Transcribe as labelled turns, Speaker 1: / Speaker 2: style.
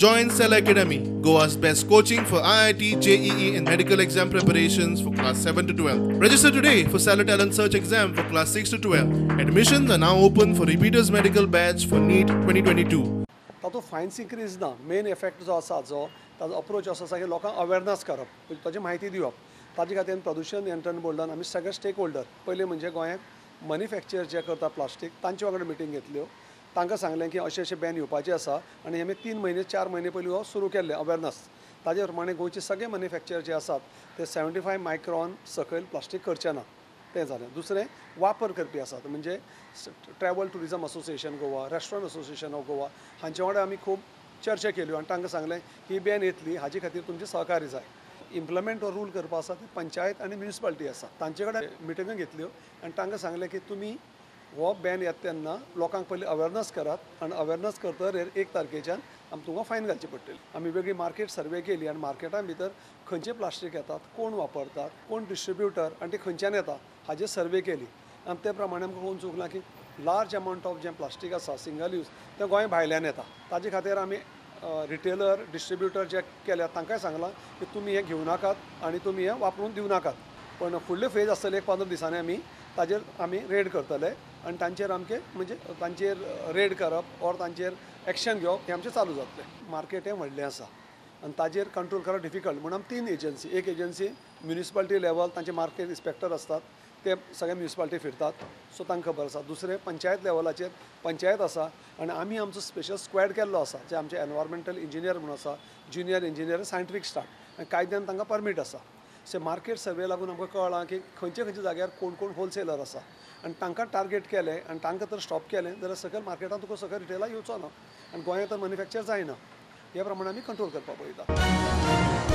Speaker 1: Join Cell Academy, Goa's best coaching for IIT, JEE and medical exam preparations for class 7 to 12. Register today for Cell Talent Search exam for class 6 to 12. Admissions are now open for repeaters medical batch for NEET 2022.
Speaker 2: तातूं fines increase ना main effect जो आसा जो ताजो approach आसा की लोकांक awareness करप ताची म्हायती दिवप ताजे खातीर प्रदूषण नियंत्रण बोर्डान आमी सगळे स्टेक होल्डर पयले म्हणजे गोंयांत मॅन्युफॅक्चर जे करता प्लास्टीक तांचे वांगडा मिटींग घेतल्यो तांकां सांगलें की अशें बॅन येवपाचें आसा आनी आमी 3 म्हयने 4 म्हयने पयलीं हो सुरू केल्लें अवेरनेस ताजे प्रमाणे गोंयचे सगळे मॅन्युफॅक्चर जे आसात ते 75 मायक्रॉन सकयल प्लास्टीक करचे ना तें जालें दुसरें वापर करपी आसात म्हणजे travel tourism association Goa restaurant association of Goa हांचे वांगडा आमी खूब चर्चा केल्यो आनी तांकां सांगलें ही बॅन येतली हाजे खातीर तुमचें सहकार्य जाय इम्प्लिमेंट हो रूल करपा आसा ते पंचायत आनी म्युनिसिपालिटी आसा तांचे कडेन मिटिंगो घेतल्यो आनी तांकां सांगलें की तुमी हो बॅन येता तेन्ना लोकांक पयलीं अवेरनेस करात आनी अवेरनेस करतकीर 1 तारखेच्यान आमी तुमकां फायन घालची पडटली आमी वेगळी मार्केट सर्वे केली आनी मार्केटां भितर खंयचे प्लास्टीक येतात कोण वापरतात कोण डिस्ट्रिब्युटर आनी ते खंयच्यान येता हाजे सर्वे केली आनी ते प्रमाणे आमकां कोण चुकलां की लार्ज अमावंट ऑफ जें प्लास्टीक आसा सिंगल यूज तें गोंय भायल्यान येता ताजे खातीर आमी रिटेलर डिस्ट्रिब्युटर जे केल्या तांकांय सांगलां की तुमी हें घेवं नाकात आनी तुमी हें वापरून दिवं नाकात पण फुडले फेज आसतले 15 दिसांनी आमी ताजेर आमी रेड करतले आनी तांचेर आमचे म्हणजे तांचेर रेड करप ऑर तांचेर एक्शन घेवप हें आमचें चालू जातलें मार्केट हें व्हडलें आसा आनी ताजेर कंट्रोल करप डिफिकल्ट म्हणून आमी 3 एजन्सी एक एजन्सी म्युनिसिपालिटी लेवल तांचे मार्केट इन्स्पेक्टर आसतात ते सगळे म्युनिसिपालिटी फिरतात सो तांकां खबर आसा दुसरें पंचायत लेवलाचेर पंचायत आसा आनी आमी आमचो स्पेशल स्क्वॅड केल्लो आसा जे आमचे एनवायरमेंटल इंजिनियर म्हणून आसा ज्युनियर इंजिनियर सायंटिफीक स्टाफ आनी कायद्यान तांकां परमीट आसा सो मार्केट सर्वे लागून आमकां कळ्ळां की खंयचे खंयचे जाग्यार कोण कोण होलसेलर आसा आनी तांकां टार्गेट केलें आनी तांकां तर स्टॉप केलें जाल्यार सकयल मार्केटान तुका सकयल रिटेला येवचो ना आनी गोंयांत तर मॅन्युफॅक्चर जायना ह्या प्रमाणे आमी कंट्रोल करपाक पळयता